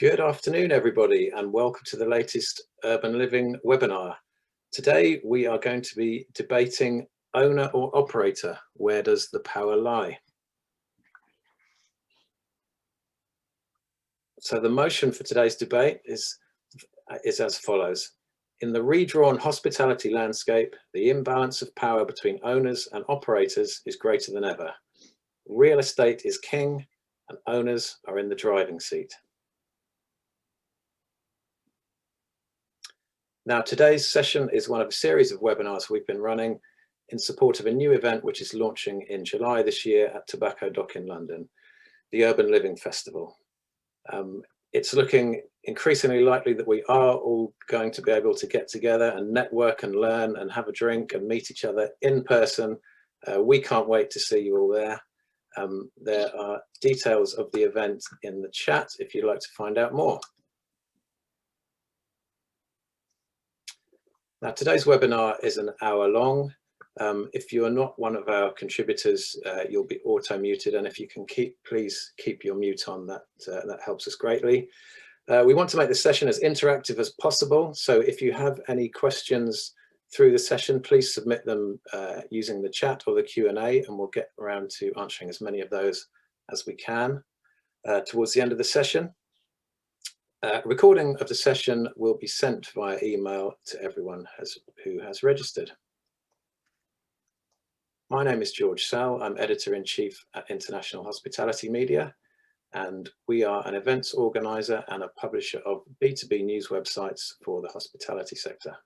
Good afternoon, everybody, and welcome to the latest Urban Living webinar. Today, we are going to be debating owner or operator. Where does the power lie? So the motion for today's debate is as follows. In the redrawn hospitality landscape, the imbalance of power between owners and operators is greater than ever. Real estate is king, and owners are in the driving seat. Now, today's session is one of a series of webinars we've been running in support of a new event which is launching in July this year at Tobacco Dock in London, the Urban Living Festival. It's looking increasingly likely that we are all going to be able to get together and network and learn and have a drink and meet each other in person. We can't wait to see you all there. There are details of the event in the chat if you'd like to find out more. Now, today's webinar is an hour long. If you are not one of our contributors, you'll be auto-muted, and if you can please keep your mute on, that helps us greatly. We want to make the session as interactive as possible, so if you have any questions through the session, please submit them using the chat or the Q&A, and we'll get around to answering as many of those as we can towards the end of the session. Recording of the session will be sent via email to everyone who has registered. My name is George Sell. I'm Editor-in-Chief at International Hospitality Media, and we are an events organizer and a publisher of B2B news websites for the hospitality sector.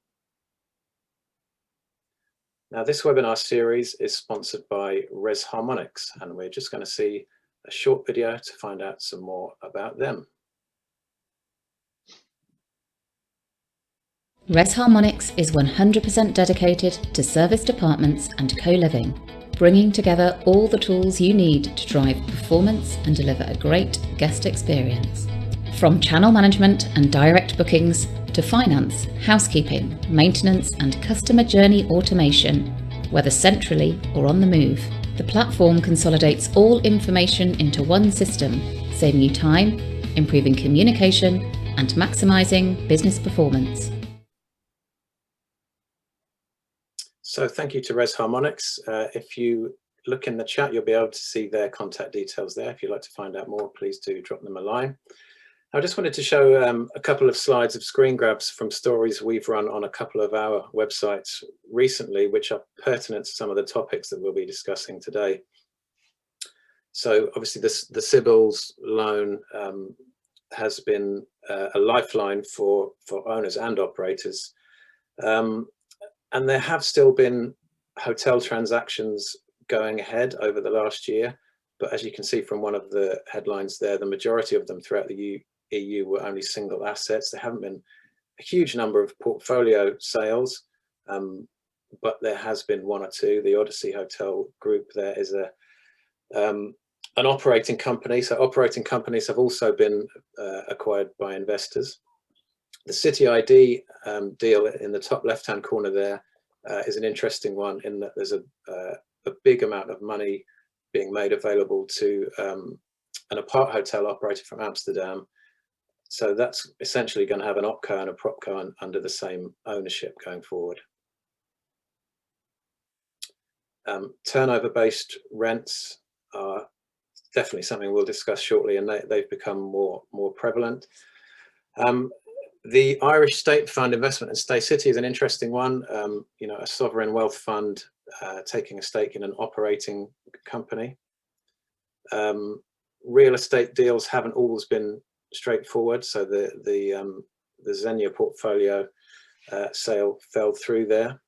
Now, this webinar series is sponsored by Res Harmonics, and we're just going to see a short video to find out some more about them. Res Harmonics is 100% dedicated to service departments and co-living, bringing together all the tools you need to drive performance and deliver a great guest experience. From channel management and direct bookings to finance, housekeeping, maintenance and customer journey automation, whether centrally or on the move, the platform consolidates all information into one system, saving you time, improving communication and maximising business performance. So thank you to Res Harmonics. If you look in the chat, you'll be able to see their contact details there. If you'd like to find out more, please do drop them a line. I just wanted to show a couple of slides of screen grabs from stories we've run on a couple of our websites recently, which are pertinent to some of the topics that we'll be discussing today. So obviously the Sybil's loan has been a lifeline for owners and operators. And there have still been hotel transactions going ahead over the last year, but as you can see from one of the headlines there, the majority of them throughout the EU were only single assets. There haven't been a huge number of portfolio sales, but there has been one or two. The Odyssey Hotel Group there is an operating company, so operating companies have also been acquired by investors. The City ID deal in the top left-hand corner there is an interesting one in that there's a big amount of money being made available to an apart hotel operator from Amsterdam. So that's essentially going to have an OpCo and a PropCo under the same ownership going forward. Turnover-based rents are definitely something we'll discuss shortly, and they've become more prevalent. The Irish State Fund Investment in Stay City is an interesting one. You know, a sovereign wealth fund taking a stake in an operating company. Real estate deals haven't always been straightforward. So the Xenia portfolio sale fell through there.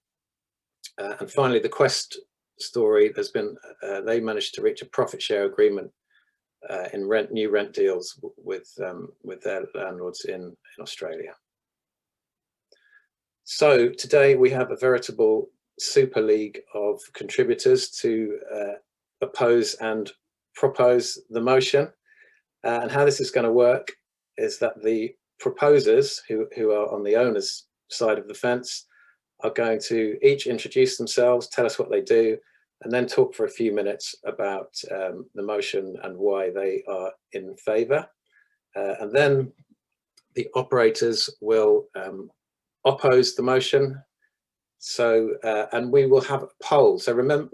And finally, the Quest story has been, they managed to reach a profit share agreement in new rent deals with their landlords in Australia. So today we have a veritable super league of contributors to oppose and propose the motion. And how this is going to work is that the proposers, who are on the owner's side of the fence, are going to each introduce themselves, tell us what they do, and then talk for a few minutes about the motion and why they are in favour. And then The operators will oppose the motion. So, and we will have a poll. So remember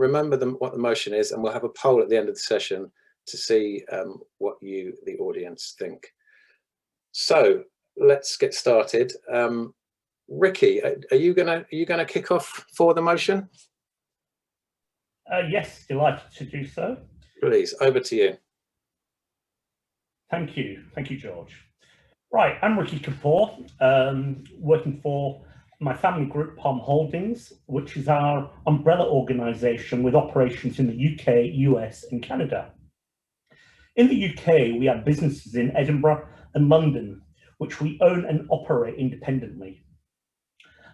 what the motion is, and we'll have a poll at the end of the session to see what you, the audience, think. So let's get started. Ricky, are you gonna kick off for the motion? Yes, delighted to do so. Please, over to you. Thank you, George. Right, I'm Ricky Kapoor, working for my family group, Palm Holdings, which is our umbrella organisation with operations in the UK, US and Canada. In the UK, we have businesses in Edinburgh and London, which we own and operate independently.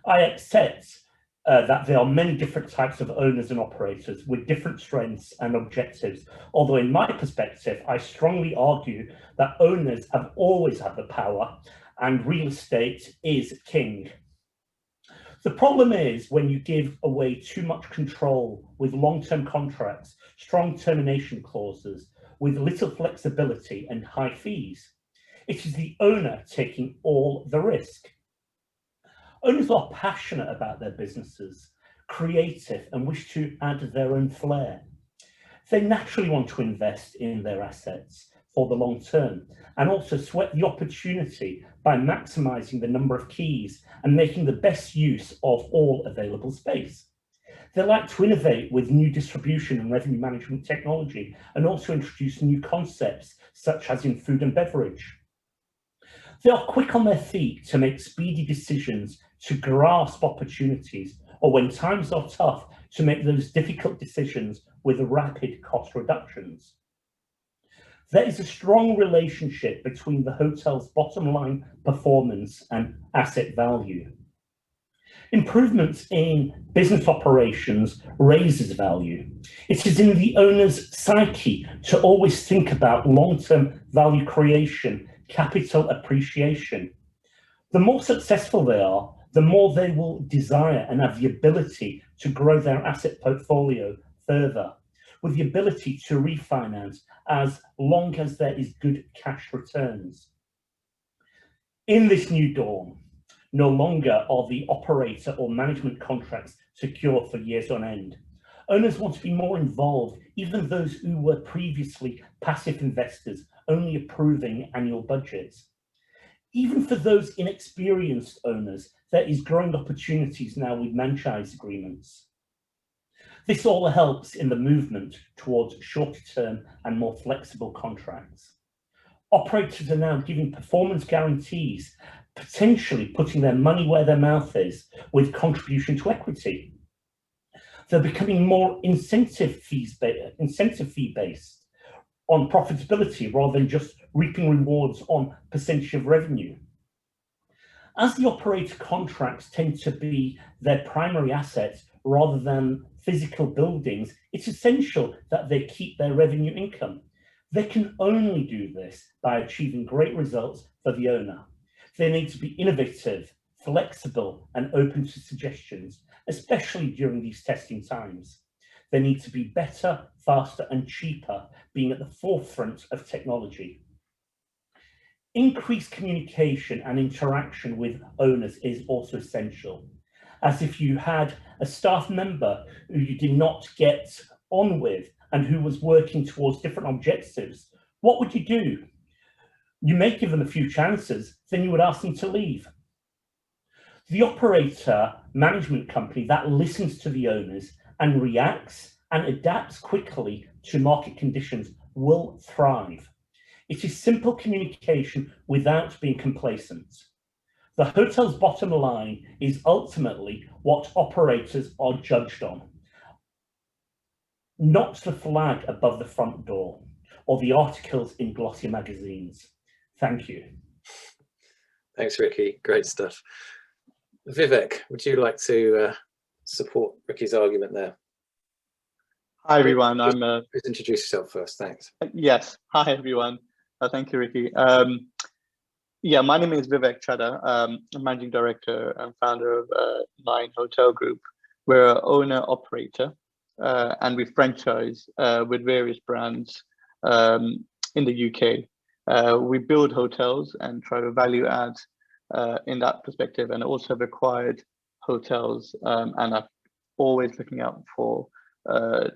I accept that there are many different types of owners and operators with different strengths and objectives, although in my perspective, I strongly argue that owners have always had the power and real estate is king. The problem is when you give away too much control with long-term contracts, strong termination clauses, with little flexibility and high fees. It is the owner taking all the risk. Owners are passionate about their businesses, creative and wish to add their own flair. They naturally want to invest in their assets for the long term and also sweat the opportunity by maximising the number of keys and making the best use of all available space. They like to innovate with new distribution and revenue management technology and also introduce new concepts such as in food and beverage. They are quick on their feet to make speedy decisions, to grasp opportunities, or when times are tough, to make those difficult decisions with rapid cost reductions. There is a strong relationship between the hotel's bottom line performance and asset value. Improvements in business operations raises value. It is in the owner's psyche to always think about long-term value creation, capital appreciation. The more successful they are, the more they will desire and have the ability to grow their asset portfolio further, with the ability to refinance as long as there is good cash returns. In this new dawn, no longer are the operator or management contracts secure for years on end. Owners want to be more involved, even those who were previously passive investors, only approving annual budgets. Even for those inexperienced owners, there is growing opportunities now with franchise agreements. This all helps in the movement towards shorter term and more flexible contracts. Operators are now giving performance guarantees, potentially putting their money where their mouth is with contribution to equity. They're becoming more incentive fee based on profitability rather than just reaping rewards on percentage of revenue. As the operator contracts tend to be their primary assets rather than physical buildings, it's essential that they keep their revenue income. They can only do this by achieving great results for the owner. They need to be innovative, flexible, and open to suggestions, especially during these testing times. They need to be better, faster, and cheaper, being at the forefront of technology. Increased communication and interaction with owners is also essential, as if you had a staff member who you did not get on with and who was working towards different objectives, what would you do? You may give them a few chances, then you would ask them to leave. The operator management company that listens to the owners and reacts and adapts quickly to market conditions will thrive. It is simple communication without being complacent. The hotel's bottom line is ultimately what operators are judged on, not the flag above the front door or the articles in glossy magazines. Thank you. Thanks, Ricky. Great stuff. Vivek, would you like to support Ricky's argument there? Hi, everyone. Please introduce yourself first. Thanks. Yes. Hi, everyone. Thank you, Ricky. Yeah, my name is Vivek Chadha. I'm Managing Director and founder of Nine Hotel Group. We're an owner-operator, and we franchise with various brands in the UK. We build hotels and try to value add in that perspective, and also have acquired hotels, and I'm always looking out for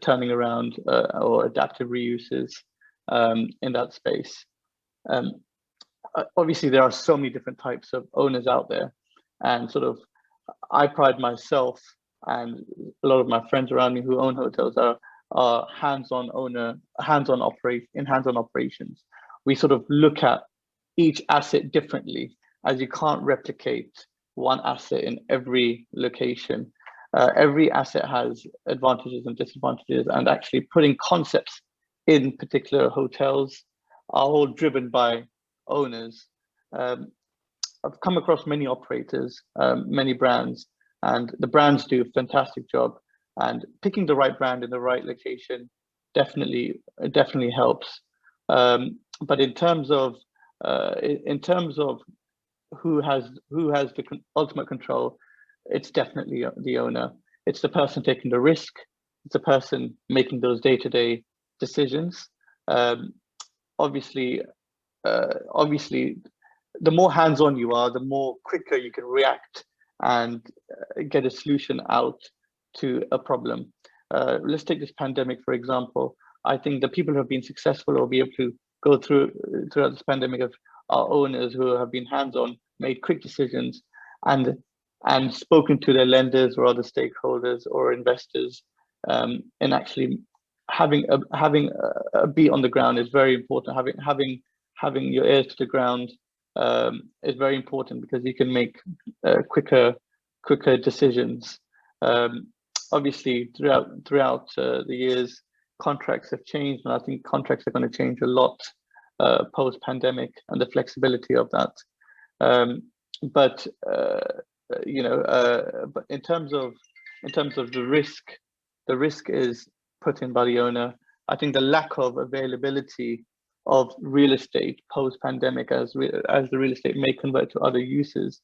turning around or adaptive reuses in that space. Obviously, there are so many different types of owners out there, and sort of I pride myself and a lot of my friends around me who own hotels are hands-on operations. We sort of look at each asset differently, as you can't replicate one asset in every location. Every asset has advantages and disadvantages, and actually putting concepts in particular hotels are all driven by owners. I've come across many operators, many brands, and the brands do a fantastic job. And picking the right brand in the right location definitely helps. But in terms of who has the ultimate control, it's definitely the owner. It's the person taking the risk. It's the person making those day-to-day decisions. Obviously, the more hands-on you are, the more quicker you can react and get a solution out to a problem. Let's take this pandemic, for example. I think the people who have been successful or be able to go throughout this pandemic are owners who have been hands-on, made quick decisions, and spoken to their lenders or other stakeholders or investors. And actually having a beat on the ground is very important. Having your ears to the ground is very important, because you can make quicker decisions. Obviously, throughout the years, contracts have changed, and I think contracts are going to change a lot post-pandemic, and the flexibility of that. But in terms of the risk is put in by the owner. I think the lack of availability of real estate post-pandemic, as the real estate may convert to other uses,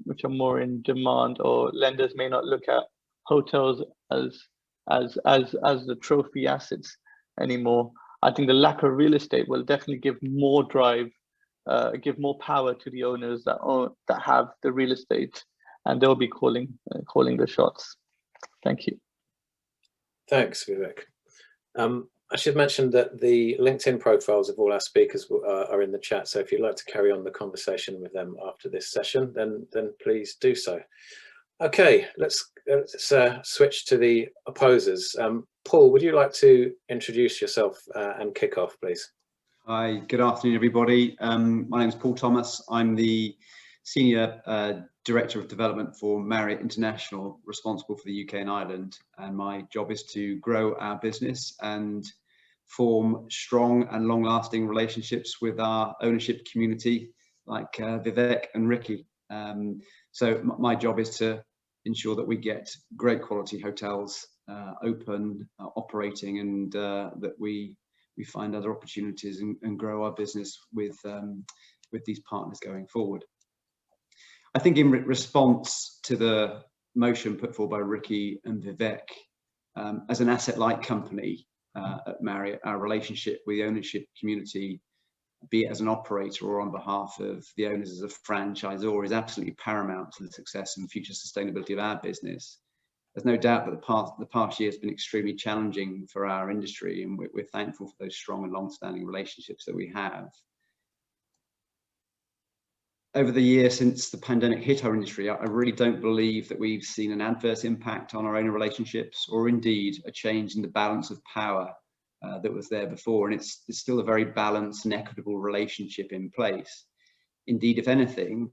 which are more in demand, or lenders may not look at hotels as the trophy assets anymore. I think the lack of real estate will definitely give more drive, give more power to the owners that have the real estate, and they'll be calling the shots. Thank you. Thanks, Vivek. I should mention that the LinkedIn profiles of all our speakers are in the chat, so if you'd like to carry on the conversation with them after this session, then please do so. Okay, let's switch to the opposers. Paul, would you like to introduce yourself and kick off, please? Hi, good afternoon, everybody. My name is Paul Thomas. I'm the Senior Director of Development for Marriott International, responsible for the UK and Ireland. And my job is to grow our business and form strong and long-lasting relationships with our ownership community, like Vivek and Ricky. So my job is to ensure that we get great quality hotels open, operating, and that we find other opportunities and grow our business with these partners going forward. I think in response to the motion put forward by Ricky and Vivek, as an asset-light company at Marriott, our relationship with the ownership community, be it as an operator or on behalf of the owners as a franchisor, is absolutely paramount to the success and future sustainability of our business. There's no doubt that the past year has been extremely challenging for our industry, and we're thankful for those strong and long-standing relationships that we have. Over the year since the pandemic hit our industry, I really don't believe that we've seen an adverse impact on our owner relationships, or indeed a change in the balance of power that was there before. And it's still a very balanced and equitable relationship in place. Indeed, if anything,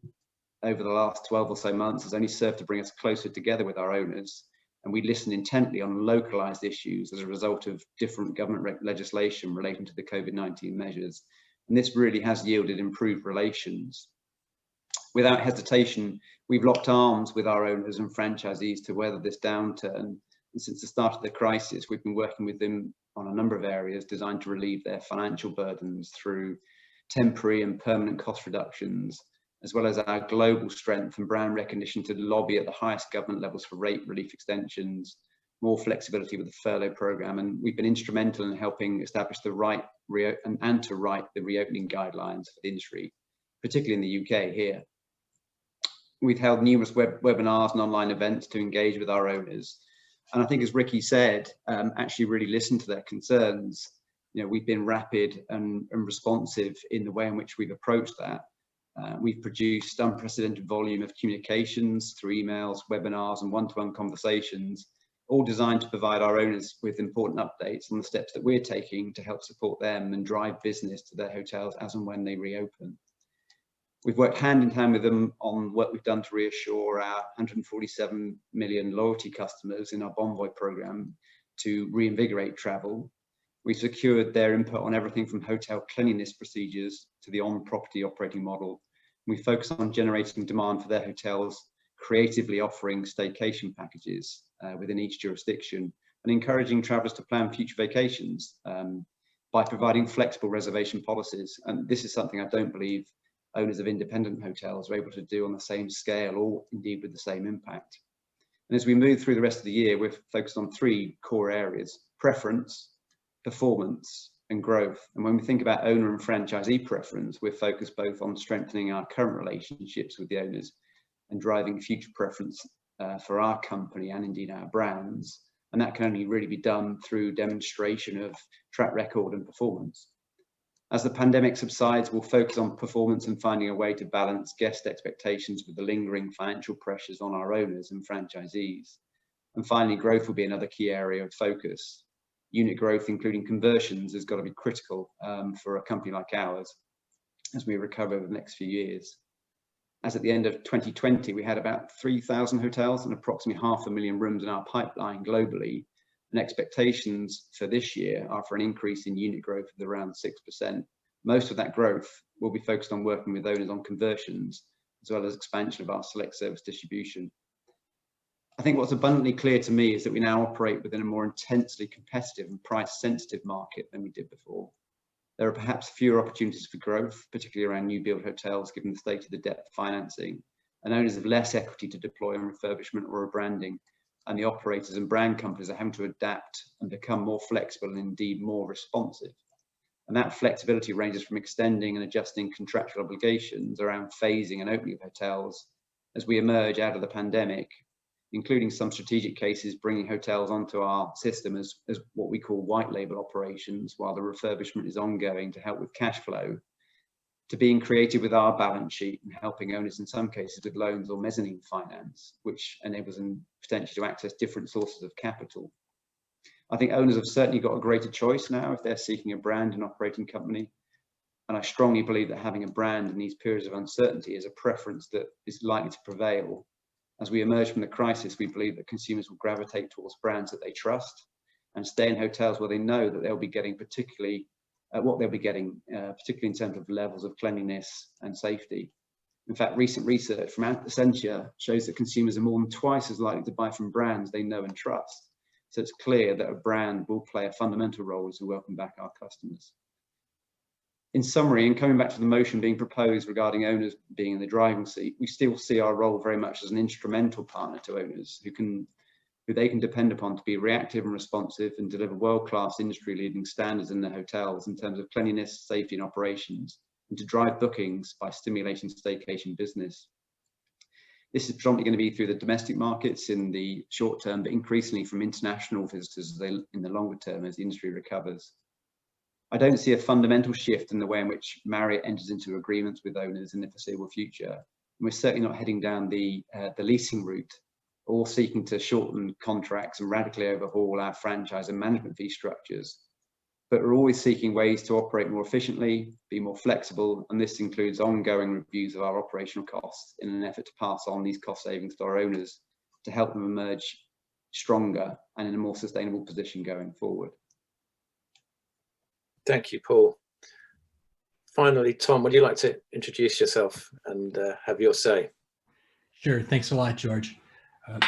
over the last 12 or so months has only served to bring us closer together with our owners, and we listen intently on localized issues as a result of different government legislation relating to the COVID-19 measures. And this really has yielded improved relations. Without hesitation, we've locked arms with our owners and franchisees to weather this downturn. And since the start of the crisis, we've been working with them on a number of areas designed to relieve their financial burdens through temporary and permanent cost reductions, as well as our global strength and brand recognition to lobby at the highest government levels for rate relief extensions, more flexibility with the furlough program, and we've been instrumental in helping establish the right and to write the reopening guidelines for the industry, particularly in the UK here. We've held numerous webinars and online events to engage with our owners. And I think, as Ricky said, actually really listen to their concerns. You know, we've been rapid and responsive in the way in which we've approached that. We've produced unprecedented volume of communications through emails, webinars, and one-to-one conversations, all designed to provide our owners with important updates on the steps that we're taking to help support them and drive business to their hotels as and when they reopen. We've worked hand in hand with them on what we've done to reassure our 147 million loyalty customers in our Bonvoy program to reinvigorate travel. We've secured their input on everything from hotel cleanliness procedures to the on-property operating model. We focus on generating demand for their hotels, creatively offering staycation packages within each jurisdiction, and encouraging travellers to plan future vacations by providing flexible reservation policies. And this is something I don't believe owners of independent hotels are able to do on the same scale or indeed with the same impact. And as we move through the rest of the year, we're focused on three core areas: preference, performance, and growth. And when we think about owner and franchisee preference, we're focused both on strengthening our current relationships with the owners and driving future preference for our company and indeed our brands. And that can only really be done through demonstration of track record and performance. As the pandemic subsides, we'll focus on performance and finding a way to balance guest expectations with the lingering financial pressures on our owners and franchisees. And finally, growth will be another key area of focus. Unit growth, including conversions, has got to be critical for a company like ours as we recover over the next few years. As at the end of 2020, we had about 3,000 hotels and approximately 500,000 rooms in our pipeline globally. And expectations for this year are for an increase in unit growth of around 6%. Most of that growth will be focused on working with owners on conversions, as well as expansion of our select service distribution. I think what's abundantly clear to me is that we now operate within a more intensely competitive and price-sensitive market than we did before. There are perhaps fewer opportunities for growth, particularly around new build hotels, given the state of the debt financing, and owners have less equity to deploy on refurbishment or rebranding, and the operators and brand companies are having to adapt and become more flexible and indeed more responsive. And that flexibility ranges from extending and adjusting contractual obligations around phasing and opening of hotels as we emerge out of the pandemic, including some strategic cases bringing hotels onto our system as what we call white label operations while the refurbishment is ongoing to help with cash flow, to being creative with our balance sheet and helping owners in some cases with loans or mezzanine finance, which enables them potentially to access different sources of capital. I think owners have certainly got a greater choice now if they're seeking a brand and operating company. And I strongly believe that having a brand in these periods of uncertainty is a preference that is likely to prevail. As we emerge from the crisis, we believe that consumers will gravitate towards brands that they trust and stay in hotels where they know that they'll be getting particularly in terms of levels of cleanliness and safety. In fact, recent research from Accenture shows that consumers are more than twice as likely to buy from brands they know and trust. So it's clear that a brand will play a fundamental role as we welcome back our customers. In summary, and coming back to the motion being proposed regarding owners being in the driving seat, we still see our role very much as an instrumental partner to owners who they can depend upon to be reactive and responsive and deliver world-class industry-leading standards in their hotels in terms of cleanliness, safety and operations, and to drive bookings by stimulating staycation business. This is predominantly going to be through the domestic markets in the short term, but increasingly from international visitors in the longer term as the industry recovers. I don't see a fundamental shift in the way in which Marriott enters into agreements with owners in the foreseeable future. And we're certainly not heading down the leasing route or seeking to shorten contracts and radically overhaul our franchise and management fee structures. But we're always seeking ways to operate more efficiently, be more flexible, and this includes ongoing reviews of our operational costs in an effort to pass on these cost savings to our owners to help them emerge stronger and in a more sustainable position going forward. Thank you, Paul. Finally, Tom, would you like to introduce yourself and have your say? Sure. Thanks a lot, George.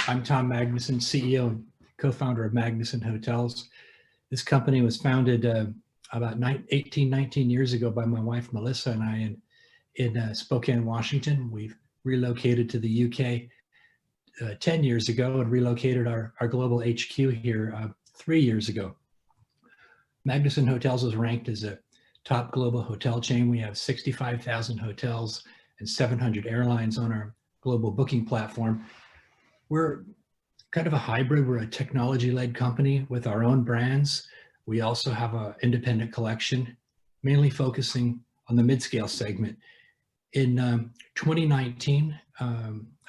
I'm Tom Magnuson, CEO and co-founder of Magnuson Hotels. This company was founded about 19 years ago by my wife, Melissa, and I in Spokane, Washington. We've relocated to the UK 10 years ago and relocated our global HQ here 3 years ago. Magnuson Hotels is ranked as a top global hotel chain. We have 65,000 hotels and 700 airlines on our global booking platform. We're kind of a hybrid. We're a technology-led company with our own brands. We also have an independent collection, mainly focusing on the mid-scale segment. In 2019,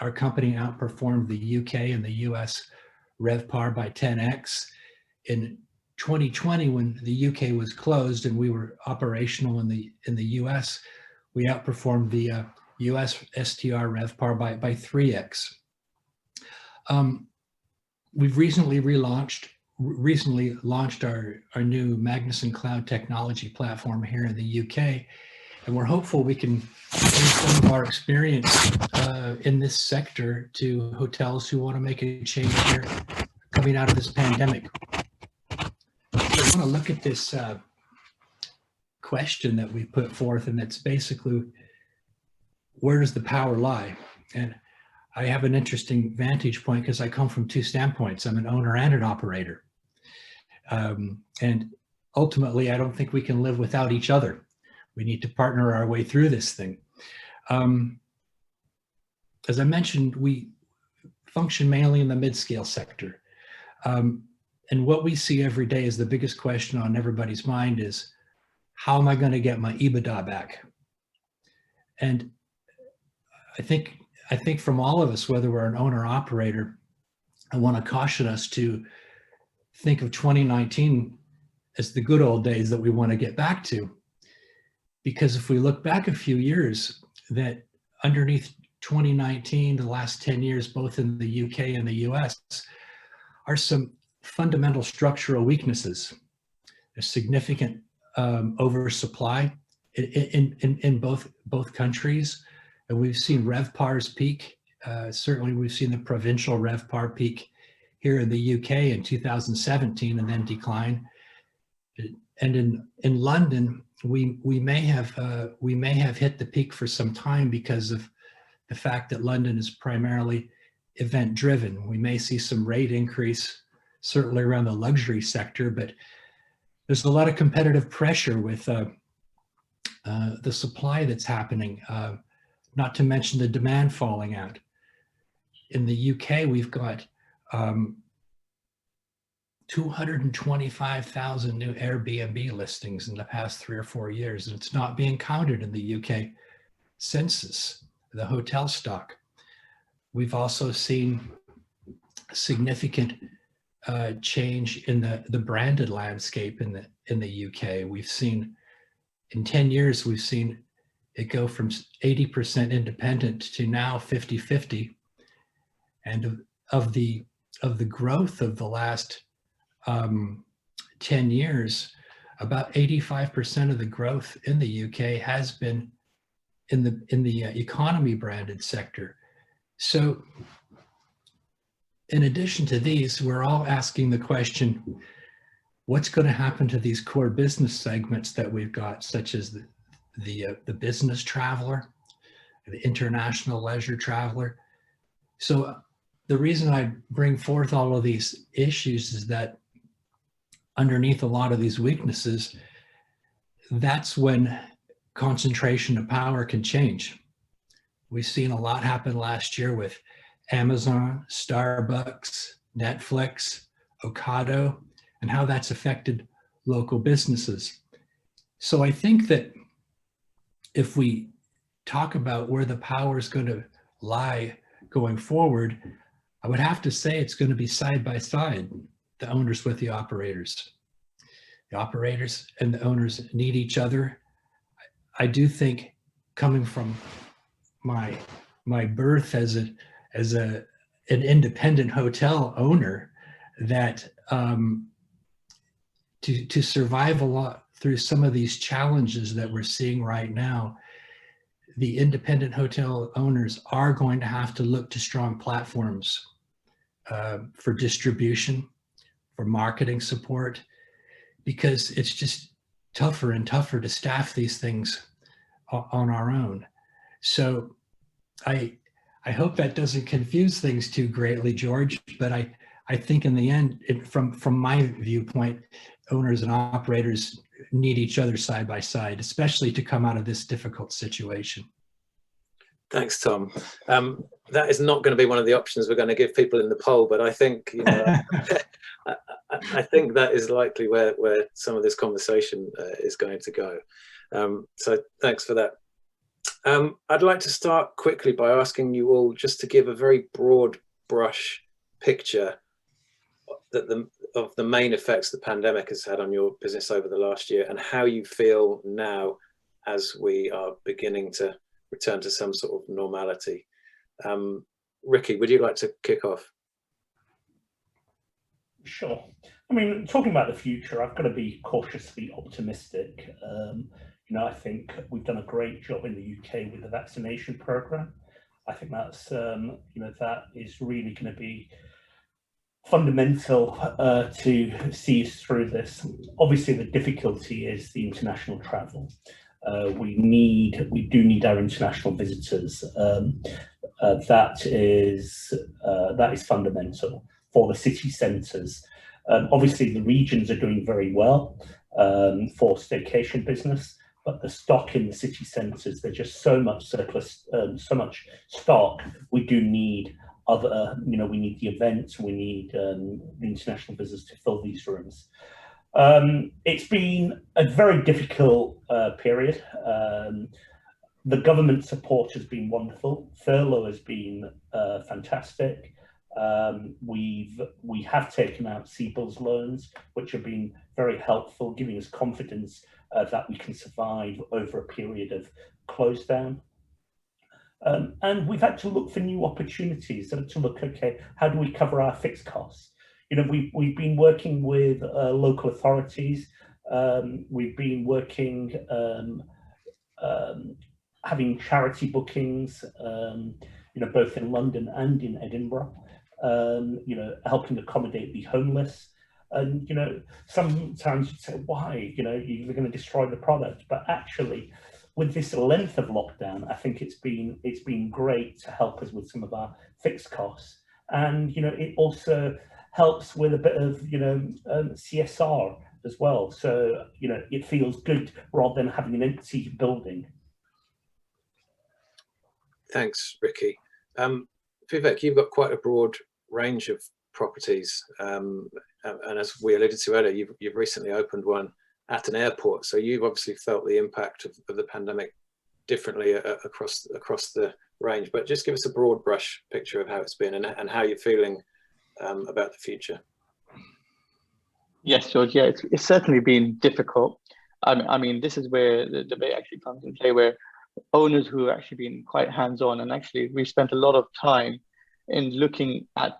our company outperformed the UK and the US RevPAR by 10x. In 2020, when the UK was closed and we were operational in the US, we outperformed the US STR RevPAR by 3x. We've recently launched our new Magnuson Cloud technology platform here in the UK, and we're hopeful we can bring some of our experience in this sector to hotels who want to make a change here coming out of this pandemic. So I want to look at this question that we put forth, and that's basically, where does the power lie? And I have an interesting vantage point because I come from two standpoints. I'm an owner and an operator. And ultimately, I don't think we can live without each other. We need to partner our way through this thing. As I mentioned, we function mainly in the mid-scale sector. And what we see every day is the biggest question on everybody's mind is, how am I going to get my EBITDA back? And I think from all of us, whether we're an owner or operator, I want to caution us to think of 2019 as the good old days that we want to get back to. Because if we look back a few years, that underneath 2019, the last 10 years, both in the UK and the US, are some fundamental structural weaknesses. There's significant oversupply in both countries. And we've seen RevPARs peak. Certainly we've seen the provincial RevPAR peak here in the UK in 2017 and then decline. And in London, we may have hit the peak for some time because of the fact that London is primarily event driven. We may see some rate increase, certainly around the luxury sector, but there's a lot of competitive pressure with the supply that's happening, not to mention the demand falling out. In the UK, we've got 225,000 new Airbnb listings in the past 3 or 4 years, and it's not being counted in the UK census, the hotel stock. We've also seen significant change in the branded landscape in the UK. We've seen, in 10 years, we've seen it go from 80% independent to now 50-50. And of the growth of the last 10 years, about 85% of the growth in the UK has been in the economy branded sector. So in addition to these, we're all asking the question, what's going to happen to these core business segments that we've got, such as the business traveler, the international leisure traveler? So the reason I bring forth all of these issues is that underneath a lot of these weaknesses, that's when concentration of power can change. We've seen a lot happen last year with Amazon, Starbucks, Netflix, Ocado, and how that's affected local businesses. So I think that if we talk about where the power is going to lie going forward, I would have to say it's going to be side by side, the owners with the operators. The operators and the owners need each other. I do think, coming from my birth as an independent hotel owner, that to survive a lot through some of these challenges that we're seeing right now, the independent hotel owners are going to have to look to strong platforms for distribution, for marketing support, because it's just tougher and tougher to staff these things on our own. So I I hope that doesn't confuse things too greatly, George, but I think in the end, from my viewpoint, owners and operators need each other side by side, especially to come out of this difficult situation. Thanks, Tom. That is not going to be one of the options we're going to give people in the poll, but I think, you know, I think that is likely where some of this conversation is going to go. So thanks for that. I'd like to start quickly by asking you all just to give a very broad brush picture of the main effects the pandemic has had on your business over the last year, and how you feel now as we are beginning to return to some sort of normality. Ricky, would you like to kick off? Sure. I mean, talking about the future, I've got to be cautiously optimistic. You know, I think we've done a great job in the UK with the vaccination program. I think that's, you know, that is really going to be fundamental to see us through this. Obviously, the difficulty is the international travel. We do need our international visitors. That is fundamental for the city centres. Obviously, the regions are doing very well for staycation business, but the stock in the city centres, there's just so much surplus, so much stock. We do need other, you know, we need the events, we need the international visitors to fill these rooms. It's been a very difficult period. The government support has been wonderful. Furlough has been fantastic. We have taken out CBILS loans, which have been very helpful, giving us confidence that we can survive over a period of close down. And we've had to look for new opportunities and to look, okay, how do we cover our fixed costs? You know, we've been working with local authorities. We've been working, having charity bookings, you know, both in London and in Edinburgh, you know, helping accommodate the homeless. And, you know, sometimes you say, why, you know, you're going to destroy the product. But actually, with this length of lockdown, I think it's been great to help us with some of our fixed costs. And, you know, it also helps with a bit of, you know, CSR as well. So, you know, it feels good rather than having an empty building. Thanks, Ricky. Vivek, you've got quite a broad range of properties. And as we alluded to earlier, you've recently opened one at an airport. So you've obviously felt the impact of the pandemic differently across the range. But just give us a broad brush picture of how it's been and how you're feeling about the future. Yes, George. Yeah, it's certainly been difficult. I mean, this is where the debate actually comes into play, where owners who have actually been quite hands-on, and actually we've spent a lot of time in looking at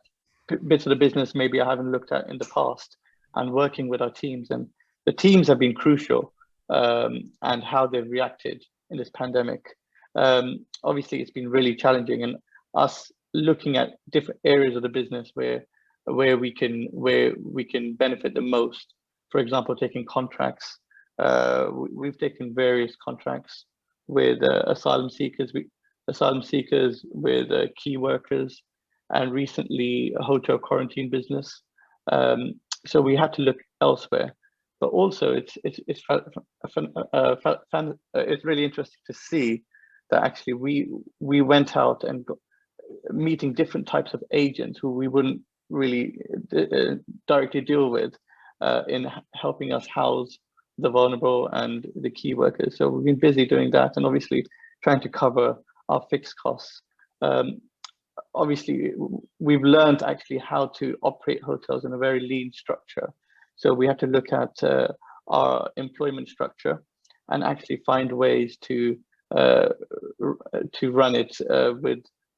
bits of the business maybe I haven't looked at in the past, and working with our teams. And the teams have been crucial, and how they've reacted in this pandemic. Obviously, it's been really challenging, and us looking at different areas of the business where we can benefit the most. For example, taking contracts. We've taken various contracts with asylum seekers, with key workers, and recently a hotel quarantine business. So we had to look elsewhere. But also, it's really interesting to see that actually we went out and meeting different types of agents who we wouldn't really directly deal with in helping us house the vulnerable and the key workers. So we've been busy doing that, and obviously trying to cover our fixed costs. Obviously, we've learned actually how to operate hotels in a very lean structure. So we have to look at our employment structure and actually find ways to run it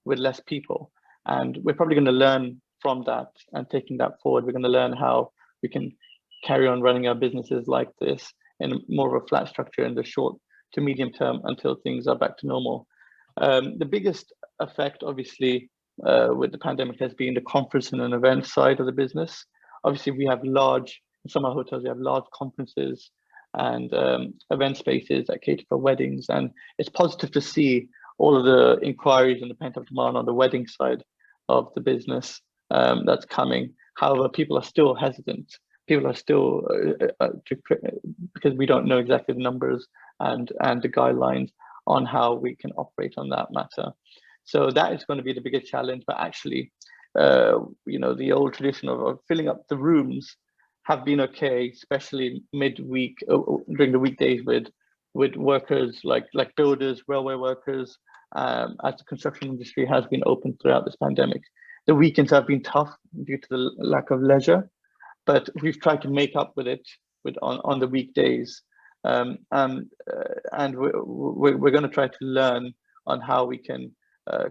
with less people. And we're probably going to learn from that, and taking that forward, we're going to learn how we can carry on running our businesses like this in more of a flat structure in the short to medium term until things are back to normal. The biggest effect, obviously, with the pandemic has been the conference and event side of the business. Obviously, we have in some of our hotels, we have large conferences and event spaces that cater for weddings. And it's positive to see all of the inquiries and the pent-up demand on the wedding side of the business that's coming. However, people are still hesitant. People are still, because we don't know exactly the numbers and the guidelines on how we can operate on that matter. So that is going to be the biggest challenge. But actually, you know, the old tradition of filling up the rooms have been okay, especially midweek, during the weekdays with workers like builders, railway workers, as the construction industry has been open throughout this pandemic. The weekends have been tough due to the lack of leisure, but we've tried to make up with it on the weekdays. And we're going to try to learn on how we can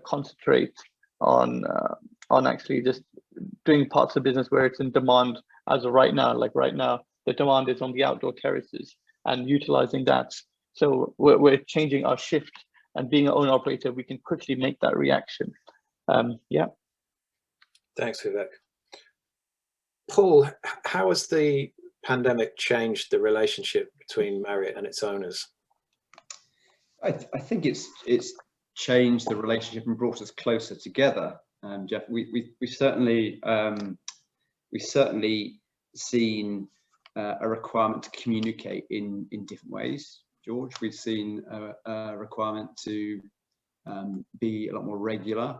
concentrate on actually just doing parts of business where it's in demand as of right now. Like right now, the demand is on the outdoor terraces and utilizing that. So we're changing our shift, and being an owner operator, we can quickly make that reaction. Yeah. Thanks, Vivek. Paul, how has the pandemic changed the relationship between Marriott and its owners? I think it's changed the relationship and brought us closer together. Jeff, we certainly seen a requirement to communicate in different ways. George, we've seen a requirement to be a lot more regular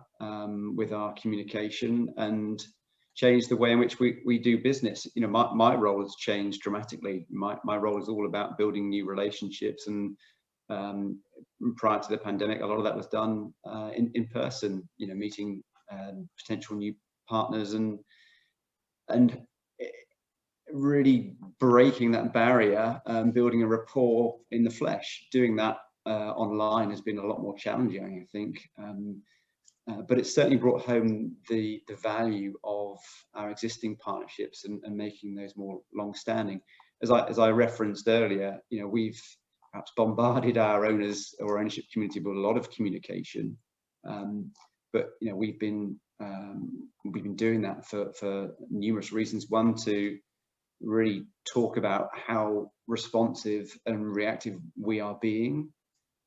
with our communication and change the way in which we do business. You know, my role has changed dramatically. My role is all about building new relationships, and prior to the pandemic, a lot of that was done in person. You know, meeting potential new partners and really breaking that barrier, building a rapport in the flesh. Doing that online has been a lot more challenging, I think. But it's certainly brought home the value of our existing partnerships and making those more long-standing. As I referenced earlier, you know, we've perhaps bombarded our owners or ownership community with a lot of communication, but you know, we've been doing that for numerous reasons. One, to really talk about how responsive and reactive we are being,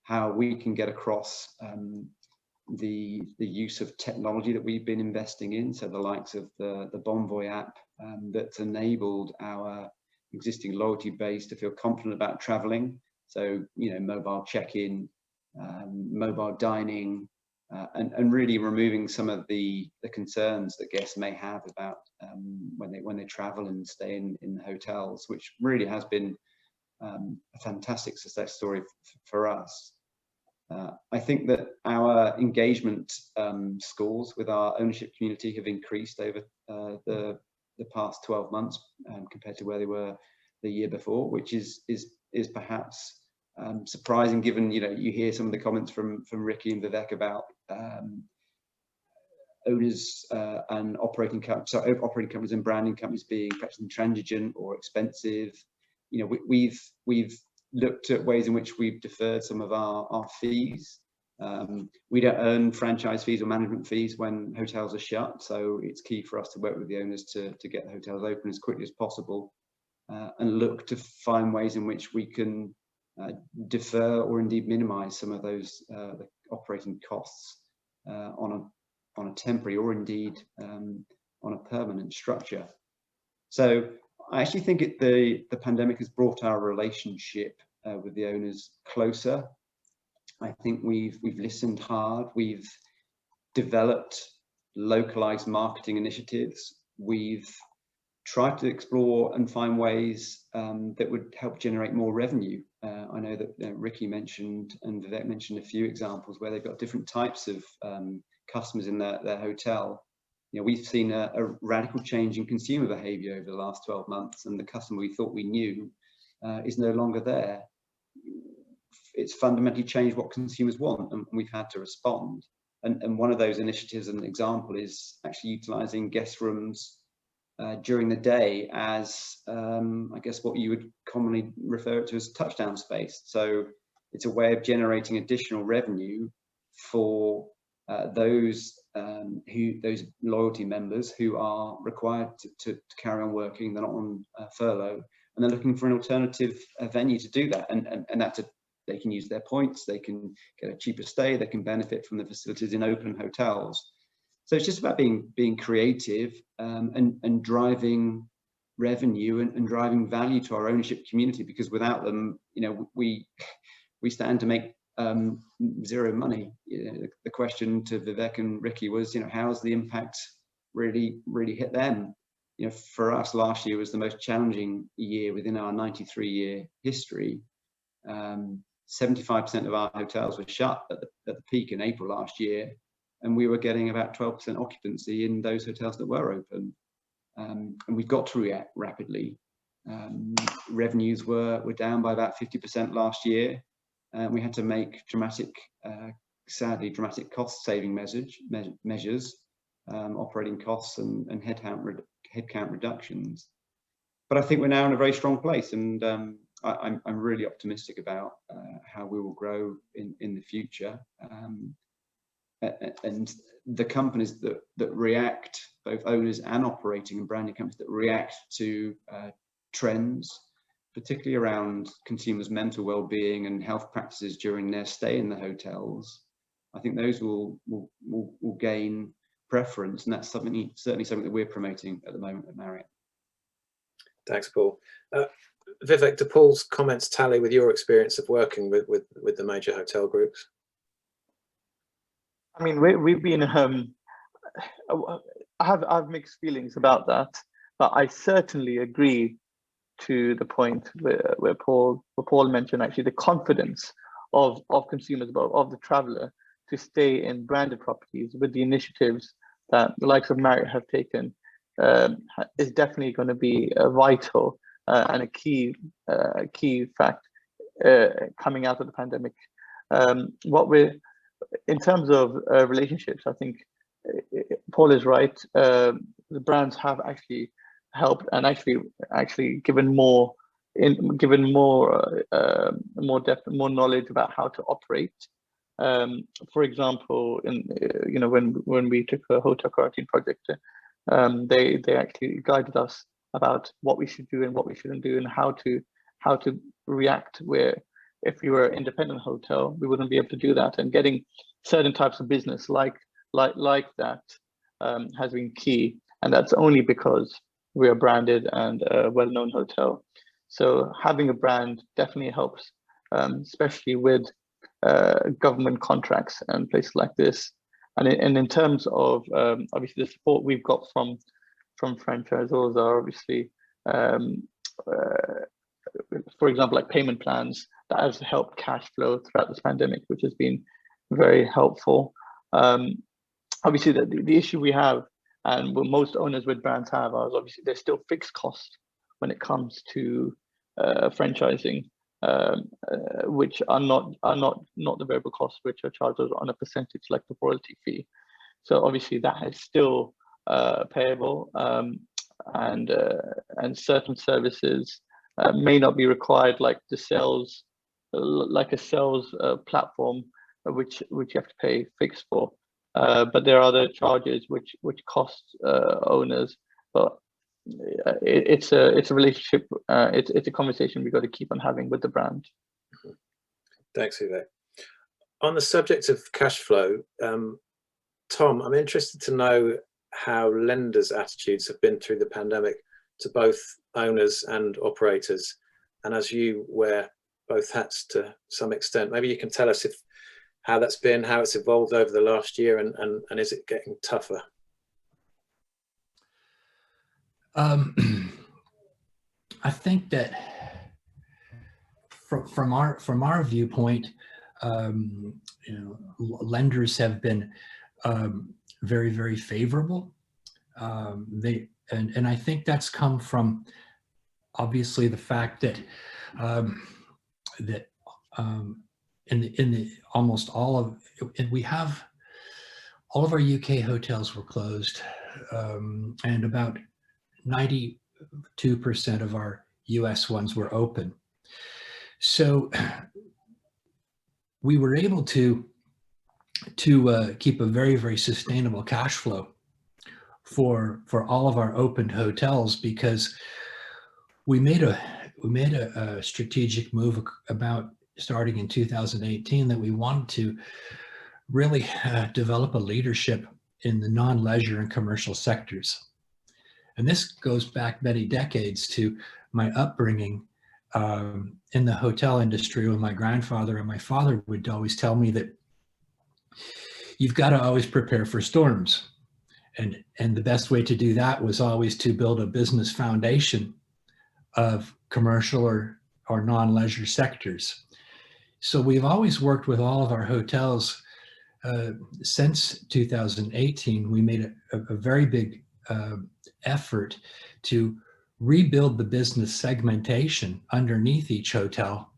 how we can get across the use of technology that we've been investing in, so the likes of the Bonvoy app that's enabled our existing loyalty base to feel confident about traveling. So, you know, mobile check-in, mobile dining, and really removing some of the concerns that guests may have about when they travel and stay in the hotels, which really has been a fantastic success story for us. I think that our engagement scores with our ownership community have increased over the past 12 months compared to where they were the year before, which is perhaps surprising, given, you know, you hear some of the comments from Ricky and Vivek about owners and operating companies and branding companies being perhaps intransigent or expensive. You know, we've looked at ways in which we've deferred some of our fees. We don't earn franchise fees or management fees when hotels are shut, so it's key for us to work with the owners to get the hotels open as quickly as possible, and look to find ways in which we can defer or indeed minimize some of those the operating costs on a temporary or indeed on a permanent structure. So I actually think the pandemic has brought our relationship with the owners closer. I think we've listened hard. We've developed localized marketing initiatives. We've tried to explore and find ways that would help generate more revenue. I know that Ricky mentioned and Vivek mentioned a few examples where they've got different types of customers in their hotel. You know, we've seen a radical change in consumer behavior over the last 12 months, and the customer we thought we knew is no longer there. It's fundamentally changed what consumers want, and we've had to respond. And one of those initiatives, an example, is actually utilizing guest rooms during the day as, I guess, what you would commonly refer to as touchdown space. So it's a way of generating additional revenue for those loyalty members who are required to carry on working. They're not on furlough, and they're looking for an alternative venue to do that. And that's they can use their points, they can get a cheaper stay, they can benefit from the facilities in open hotels. So it's just about being creative and driving revenue and driving value to our ownership community, because without them, you know, we stand to make zero money. You know, the question to Vivek and Ricky was, you know, how's the impact really hit them? You know, for us, last year was the most challenging year within our 93-year history. 75% of our hotels were shut at the peak in April last year, and we were getting about 12% occupancy in those hotels that were open. And we've got to react rapidly. Revenues were down by about 50% last year, and we had to make sadly dramatic cost-saving measures, operating costs and headcount reductions. But I think we're now in a very strong place, and I'm really optimistic about how we will grow in the future. And the companies that react, both owners and operating and branding companies that react to trends, particularly around consumers' mental well-being and health practices during their stay in the hotels, I think those will gain preference, and that's certainly something that we're promoting at the moment at Marriott. Thanks, Paul. Vivek, do Paul's comments tally with your experience of working with the major hotel groups? I mean, we've been, I have mixed feelings about that, but I certainly agree to the point where Paul mentioned actually the confidence of consumers, of the traveler, to stay in branded properties with the initiatives that the likes of Marriott have taken is definitely going to be vital and a key fact coming out of the pandemic. In terms of relationships, I think Paul is right. The brands have actually helped and actually given more knowledge about how to operate. For example, when we took a hotel quarantine project, they actually guided us about what we should do and what we shouldn't do, and how to react where, if we were an independent hotel, we wouldn't be able to do that. And getting certain types of business like that has been key, and that's only because we are branded and a well-known hotel. So having a brand definitely helps, especially with government contracts and places like this. And in terms of obviously the support we've got from franchisors are obviously, for example, like payment plans that has helped cash flow throughout this pandemic, which has been very helpful. Obviously, the issue we have, and what most owners with brands have, is obviously there's still fixed costs when it comes to franchising, which are not the variable costs, which are charged on a percentage like the royalty fee. So obviously that is still payable, and certain services may not be required, like the sales, like a sales platform, which you have to pay fixed for. But there are other charges which cost owners. But it's a relationship. It's a conversation we've got to keep on having with the brand. Thanks, Vivek. On the subject of cash flow, Tom, I'm interested to know how lenders' attitudes have been through the pandemic to both owners and operators. And as you wear both hats to some extent, maybe you can tell us how that's been, how it's evolved over the last year, and is it getting tougher? I think that from our viewpoint, lenders have been very, very favorable. And I think that's come from obviously the fact that almost all of our UK hotels were closed, and about 92% of our US ones were open. So we were able to keep a very, very sustainable cash flow for all of our opened hotels, because we made a strategic move about starting in 2018, that we wanted to really develop a leadership in the non-leisure and commercial sectors. And this goes back many decades to my upbringing in the hotel industry, with my grandfather and my father would always tell me that you've got to always prepare for storms. And the best way to do that was always to build a business foundation of commercial or non-leisure sectors. So we've always worked with all of our hotels. Since 2018, we made a very big effort to rebuild the business segmentation underneath each hotel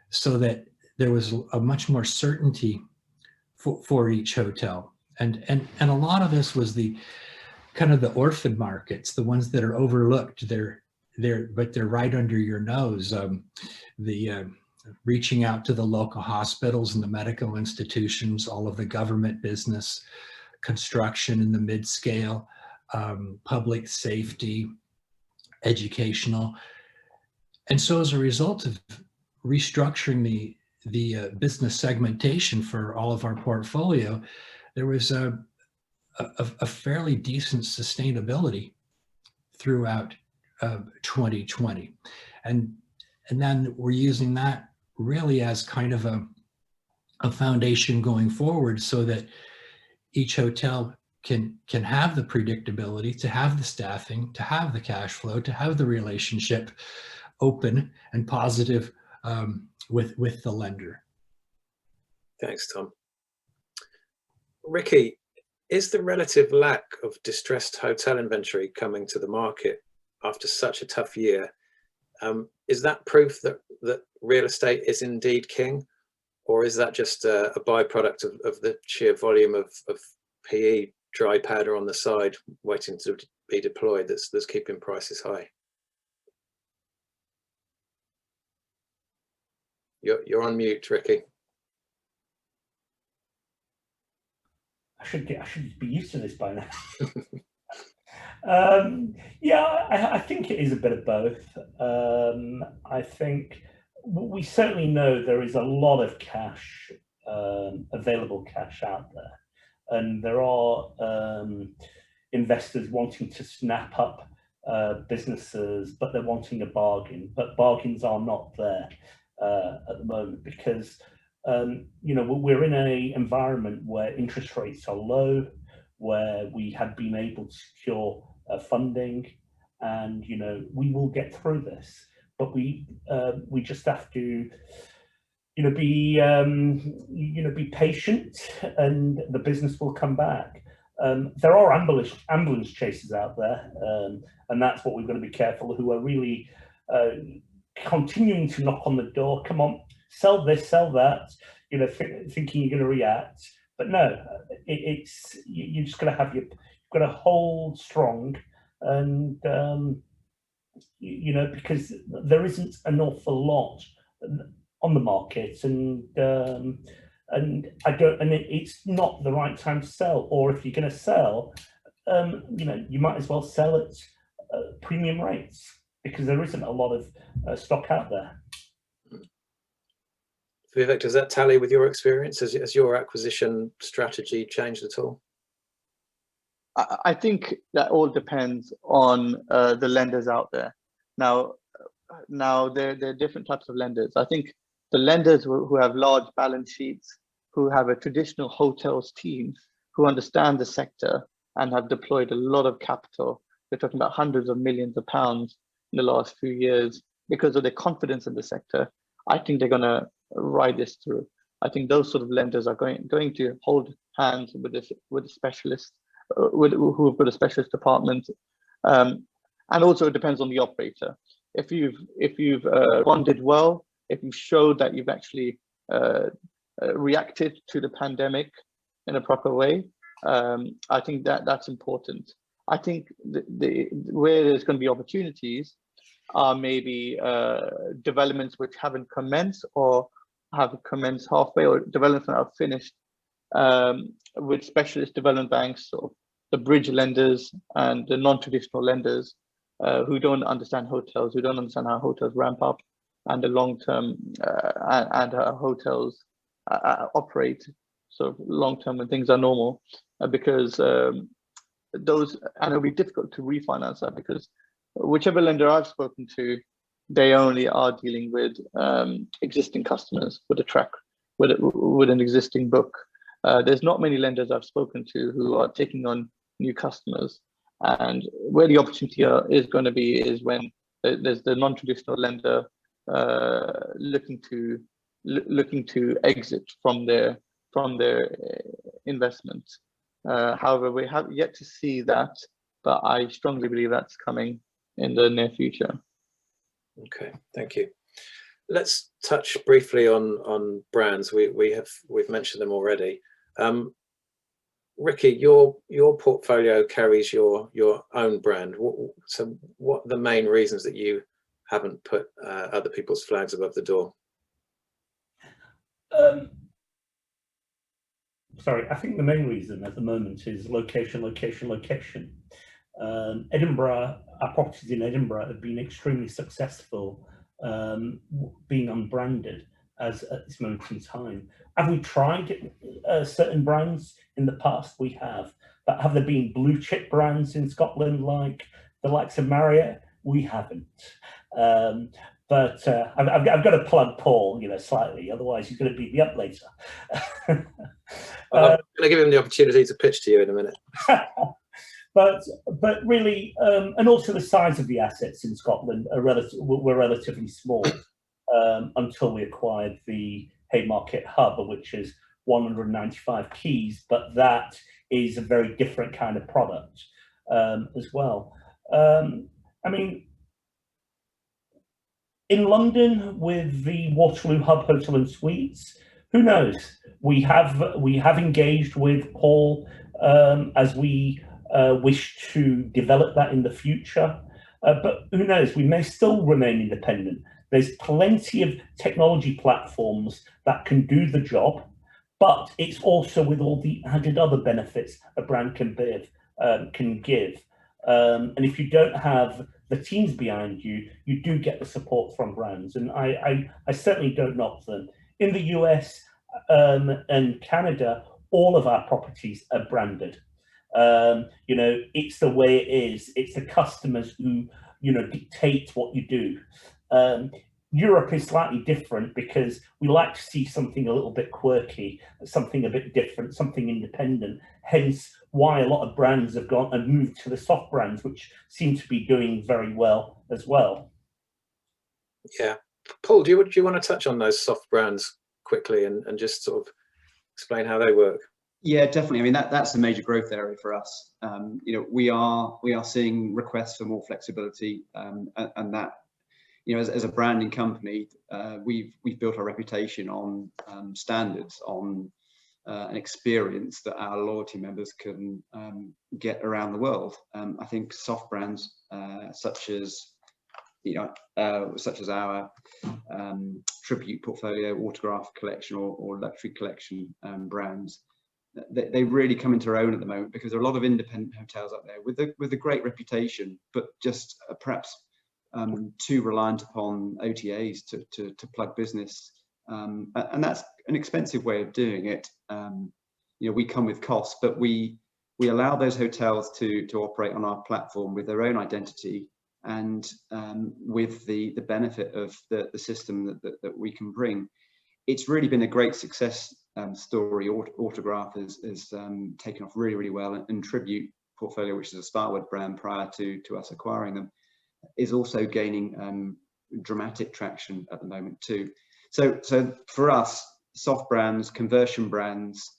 so that there was a much more certainty for each hotel. And a lot of this was the kind of the orphan markets, the ones that are overlooked. But they're right under your nose. Reaching out to the local hospitals and the medical institutions, all of the government business, construction in the mid-scale, public safety, educational. And so as a result of restructuring the business segmentation for all of our portfolio, there was a fairly decent sustainability throughout 2020. And then we're using that really as kind of a foundation going forward, so that each hotel can have the predictability, to have the staffing, to have the cash flow, to have the relationship open and positive with the lender. Thanks, Tom. Ricky, is the relative lack of distressed hotel inventory coming to the market after such a tough year, is that proof that real estate is indeed king, or is that just a byproduct of the sheer volume of PE dry powder on the side waiting to be deployed that's keeping prices high? You're on mute, Ricky. I should be used to this by now. Yeah, I think it is a bit of both. I think we certainly know there is a lot of cash, available cash out there, and there are investors wanting to snap up businesses, but they're wanting a bargain. But bargains are not there at the moment, because you know, we're in an environment where interest rates are low, where we had been able to secure funding, and you know, we will get through this. But we just have to, you know, be patient, and the business will come back. There are ambulance chasers out there, and that's what we've got to be careful, who are really continuing to knock on the door. Come on, sell this, sell that, you know, thinking you're going to react. But no, you're just going to have you've got to hold strong, and you know, because there isn't an awful lot on the market, and it's not the right time to sell. Or if you're going to sell, you know, you might as well sell at premium rates, because there isn't a lot of stock out there. Vivek, does that tally with your experience? Has your acquisition strategy changed at all? I think that all depends on the lenders out there. Now there are different types of lenders. I think the lenders who have large balance sheets, who have a traditional hotels team, who understand the sector and have deployed a lot of capital. We're talking about hundreds of millions of pounds in the last few years because of their confidence in the sector. I think they're going to ride this through. I think those sort of lenders are going to hold hands with the specialists, who have got a specialist department, and also it depends on the operator. If you've responded well, if you've showed that you've actually reacted to the pandemic in a proper way, I think that's important. I think where there's going to be opportunities are maybe developments which haven't commenced, or have commenced halfway, or developments that are finished, with specialist development banks, or the bridge lenders and the non-traditional lenders who don't understand hotels, who don't understand how hotels ramp up, and the long-term and hotels operate sort of long-term when things are normal, because those, and it'll be difficult to refinance that, because whichever lender I've spoken to, they only are dealing with existing customers with a track, with an existing book. There's not many lenders I've spoken to who are taking on new customers, and where the opportunity is going to be is when there's the non-traditional lender looking to exit from their investment. However, we have yet to see that, but I strongly believe that's coming in the near future. Okay, thank you. Let's touch briefly on brands. We've mentioned them already. Ricky, your portfolio carries your own brand. So what are the main reasons that you haven't put other people's flags above the door? Sorry, I think the main reason at the moment is location. Edinburgh, our properties in Edinburgh have been extremely successful being unbranded at this moment in time. Have we tried certain brands in the past? We have. But have there been blue chip brands in Scotland like the likes of Marriott? We haven't. But I've got to plug Paul, slightly. Otherwise, he's going to beat me up later. Well, I'm going to give him the opportunity to pitch to you in a minute. But really, and also the size of the assets in Scotland were relatively small until we acquired the Haymarket Hub, which is 195 keys. But that is a very different kind of product as well. I mean, in London with the Waterloo Hub Hotel and Suites, who knows? We have engaged with Paul as we wish to develop that in the future, but who knows? We may still remain independent. There's plenty of technology platforms that can do the job, but it's also with all the added other benefits a brand can give. And if you don't have the teams behind you, you do get the support from brands. And I certainly don't knock them. In the US and Canada, all of our properties are branded. It's the way it is. It's the customers who, dictate what you do. Europe is slightly different because we like to see something a little bit quirky, something a bit different, something independent. Hence why a lot of brands have gone and moved to the soft brands, which seem to be doing very well as well. Yeah. Paul, do you want to touch on those soft brands quickly and just sort of explain how they work? Yeah, definitely. I mean, that's a major growth area for us. We are seeing requests for more flexibility, and that, as a branding company, we've built our reputation on standards, on an experience that our loyalty members can get around the world. I think soft brands such as our Tribute portfolio, Autograph collection, or Luxury collection brands, they really come into their own at the moment, because there are a lot of independent hotels out there with a great reputation, but just perhaps too reliant upon OTAs to plug business, and that's an expensive way of doing it. We come with costs, but we allow those hotels to operate on our platform with their own identity, and with the benefit of the system that we can bring. It's really been a great success story. Autograph has taken off really, really well, and Tribute portfolio, which is a Starwood brand prior to us acquiring them, is also gaining dramatic traction at the moment too. So for us, soft brands, conversion brands,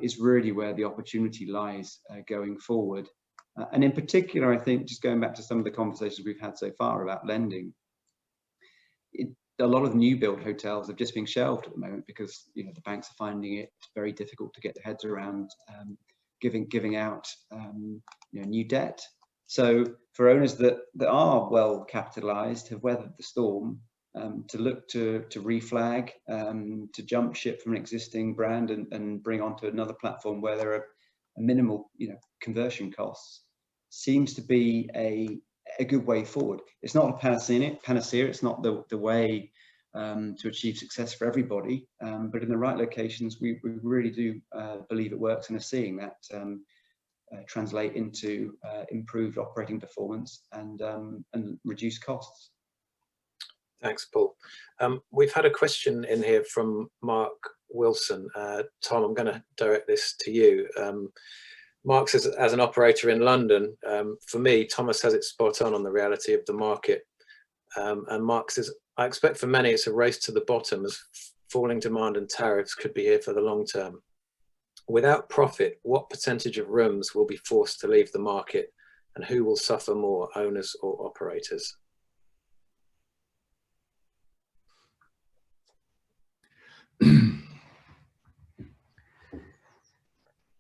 is really where the opportunity lies going forward. And in particular, I think, just going back to some of the conversations we've had so far about lending, a lot of new build hotels have just been shelved at the moment because the banks are finding it very difficult to get their heads around giving out new debt. So for owners that are well capitalized, have weathered the storm, to look to reflag, to jump ship from an existing brand and bring onto another platform where there are minimal conversion costs, seems to be a good way forward. It's not a panacea. It's not the way to achieve success for everybody. But in the right locations, we really do believe it works, and are seeing that translate into improved operating performance and reduced costs. Thanks, Paul. We've had a question in here from Mark Wilson. Tom, I'm going to direct this to you. Mark says, as an operator in London, for me, Thomas has it spot on the reality of the market. And Mark says, I expect for many it's a race to the bottom, as falling demand and tariffs could be here for the long term. Without profit, what percentage of rooms will be forced to leave the market, and who will suffer more, owners or operators?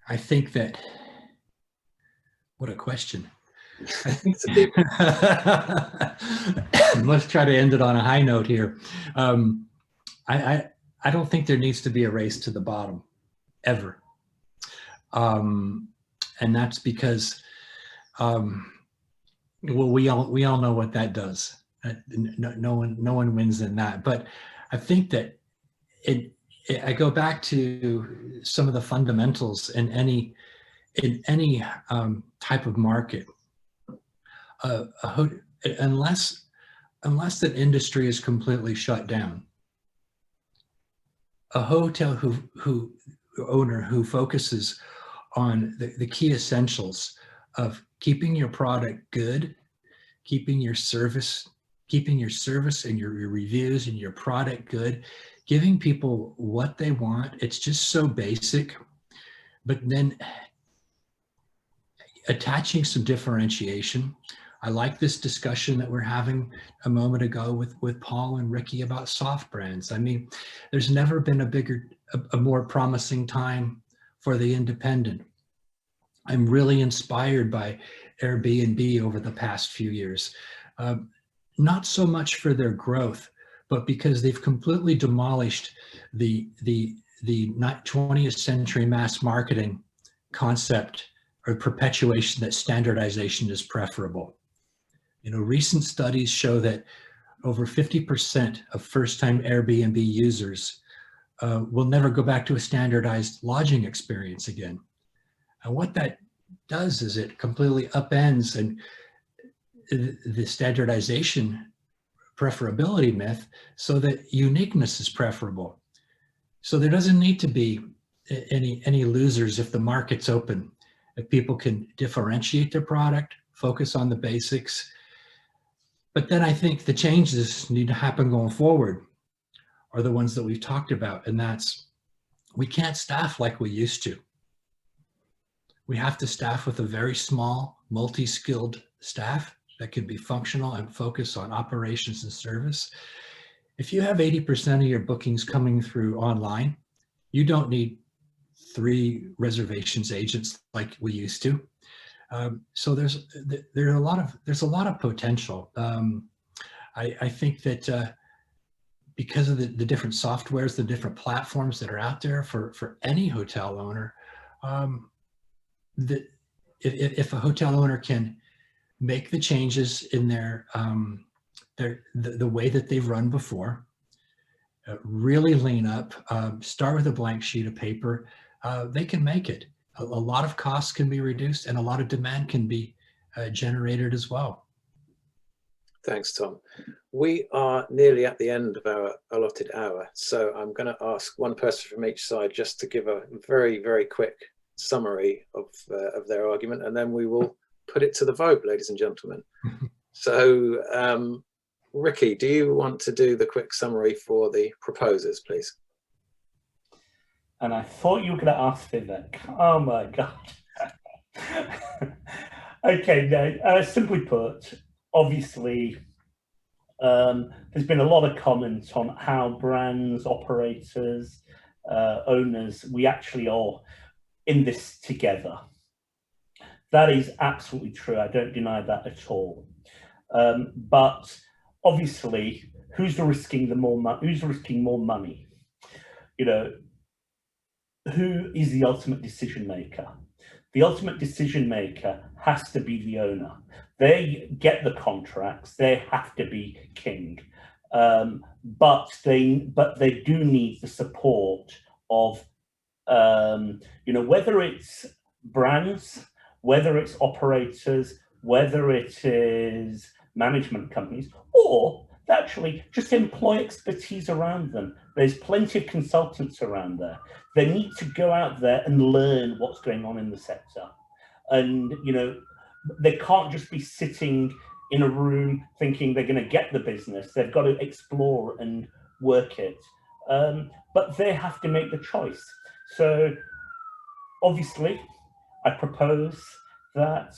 I think that, what a question. Let's try to end it on a high note here. I don't think there needs to be a race to the bottom, ever. And that's because, well, we all know what that does. No one wins in that. But I think that I go back to some of the fundamentals in any type of market. Unless that industry is completely shut down, a hotel owner who focuses on the key essentials of keeping your product good, keeping your service and your reviews and your product good, giving people what they want. It's just so basic, but then attaching some differentiation. I like this discussion that we're having a moment ago with Paul and Ricky about soft brands. I mean, there's never been a more promising time for the independent. I'm really inspired by Airbnb over the past few years. Not so much for their growth, but because they've completely demolished the 20th century mass marketing concept or perpetuation that standardization is preferable. You know, recent studies show that over 50% of first-time Airbnb users will never go back to a standardized lodging experience again. And what that does is it completely upends and the standardization preferability myth, so that uniqueness is preferable. So there doesn't need to be any losers if the market's open. If people can differentiate their product, focus on the basics. But then I think the changes need to happen going forward are the ones that we've talked about, and that's, we can't staff like we used to. We have to staff with a very small, multi-skilled staff that can be functional and focus on operations and service. If you have 80% of your bookings coming through online, you don't need 3 reservations agents like we used to. So there's a lot of potential. I think that because of the different softwares, the different platforms that are out there for any hotel owner, that if a hotel owner can make the changes in the way that they've run before, really lean up, start with a blank sheet of paper, they can make it. A lot of costs can be reduced and a lot of demand can be generated as well. Thanks, Tom. We are nearly at the end of our allotted hour, so I'm going to ask one person from each side just to give a very, very quick summary of their argument, and then we will put it to the vote, ladies and gentlemen. So, Ricky, do you want to do the quick summary for the proposers, please? And I thought you were going to ask Vivek. Oh my God. Okay, no, simply put, obviously, there's been a lot of comments on how brands, operators, owners, we actually are in this together. That is absolutely true. I don't deny that at all. But obviously, who's risking more money? You know, who is the ultimate decision maker? The ultimate decision maker has to be the owner. They get the contracts. They have to be king. but they do need the support of whether it's brands, whether it's operators, whether it is management companies, or actually just employ expertise around them. There's plenty of consultants around there. They need to go out there and learn what's going on in the sector. And, they can't just be sitting in a room thinking they're going to get the business. They've got to explore and work it. But they have to make the choice. So obviously, I propose that,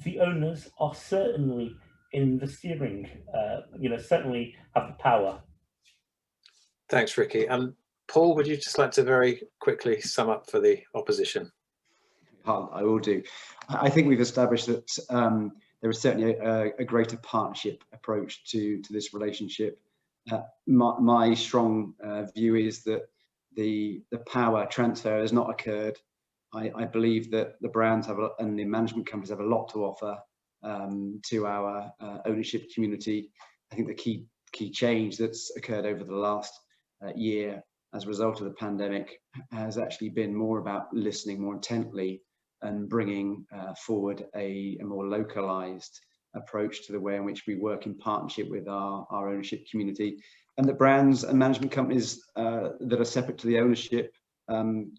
the owners are certainly in the steering, certainly have the power. Thanks, Ricky. Paul, would you just like to very quickly sum up for the opposition? I will do. I think we've established that there is certainly a greater partnership approach to this relationship. My strong view is that the power transfer has not occurred. I believe that the brands and the management companies have a lot to offer to our ownership community. I think the key change that's occurred over the last year as a result of the pandemic has actually been more about listening more intently and bringing forward a more localized approach to the way in which we work in partnership with our ownership community. And the brands and management companies that are separate to the ownership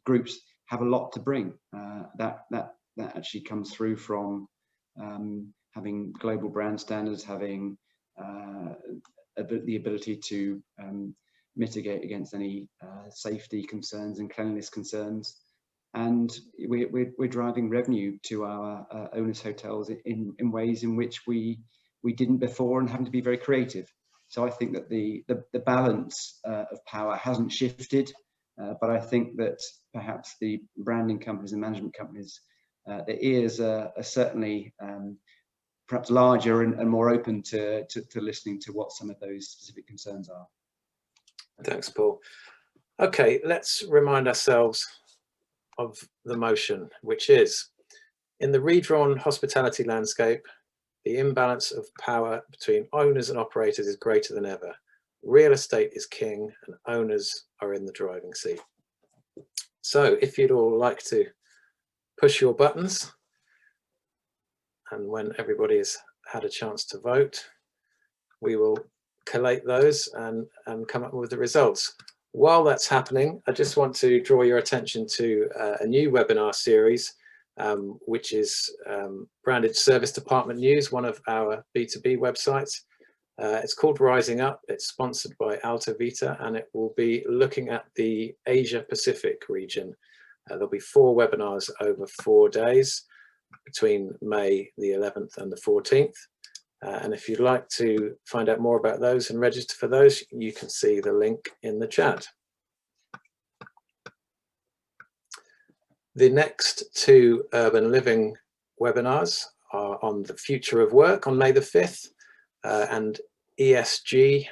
groups have a lot to bring. That actually comes through from having global brand standards, having the ability to mitigate against any safety concerns and cleanliness concerns. And we're driving revenue to our owners' hotels in ways in which we didn't before, and having to be very creative. So I think that the balance of power hasn't shifted, but I think that perhaps the branding companies and management companies, their ears are certainly perhaps larger and more open to listening to what some of those specific concerns are. Thanks, Paul. Okay, let's remind ourselves of the motion, which is: in the redrawn hospitality landscape, the imbalance of power between owners and operators is greater than ever. Real estate is king and owners are in the driving seat. So if you'd all like to push your buttons, and when everybody has had a chance to vote, we will collate those and come up with the results. While that's happening, I just want to draw your attention to a new webinar series, which is branded Service Department News, one of our B2B websites. It's called Rising Up. It's sponsored by Alta Vita, and it will be looking at the Asia Pacific region. There'll be 4 webinars over 4 days between May the 11th and the 14th. And if you'd like to find out more about those and register for those, you can see the link in the chat. The next 2 urban living webinars are on the future of work on May the 5th and ESG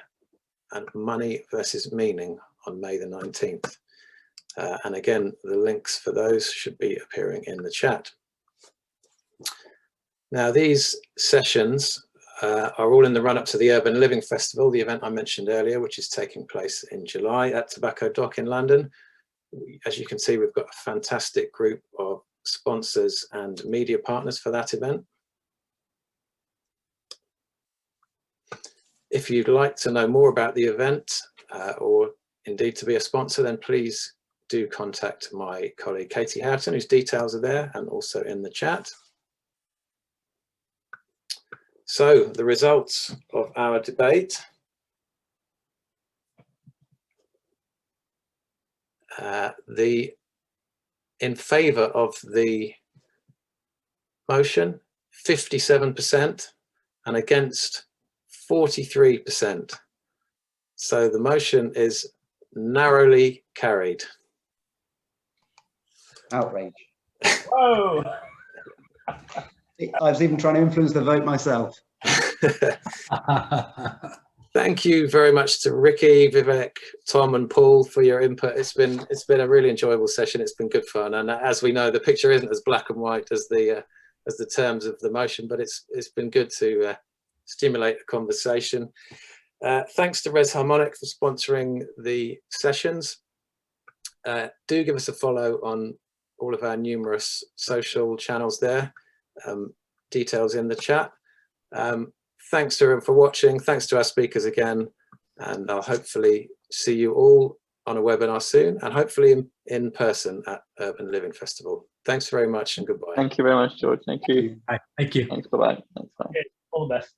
and money versus meaning on May the 19th. And again, the links for those should be appearing in the chat. Now, these sessions are all in the run-up to the Urban Living Festival, the event I mentioned earlier, which is taking place in July at Tobacco Dock in London. As you can see, we've got a fantastic group of sponsors and media partners for that event. If you'd like to know more about the event or indeed to be a sponsor, then please do contact my colleague Katie Houghton, whose details are there and also in the chat. So the results of our debate. In favour of the motion, 57%, and against 43%. So the motion is narrowly carried. Outrage. Oh! I was even trying to influence the vote myself. Thank you very much to Ricky, Vivek, Tom and Paul for your input. It's been a really enjoyable session. It's been good fun. And as we know, the picture isn't as black and white as the terms of the motion, but it's been good to stimulate a conversation. Thanks to Res Harmonic for sponsoring the sessions. Do give us a follow on all of our numerous social channels there. Details in the chat. Thanks to everyone for watching. Thanks to our speakers again. And I'll hopefully see you all on a webinar soon, and hopefully in person at Urban Living Festival. Thanks very much and goodbye. Thank you very much, George. Thank you. Thank you. Thanks. Bye-bye. Thanks. Bye. All the best.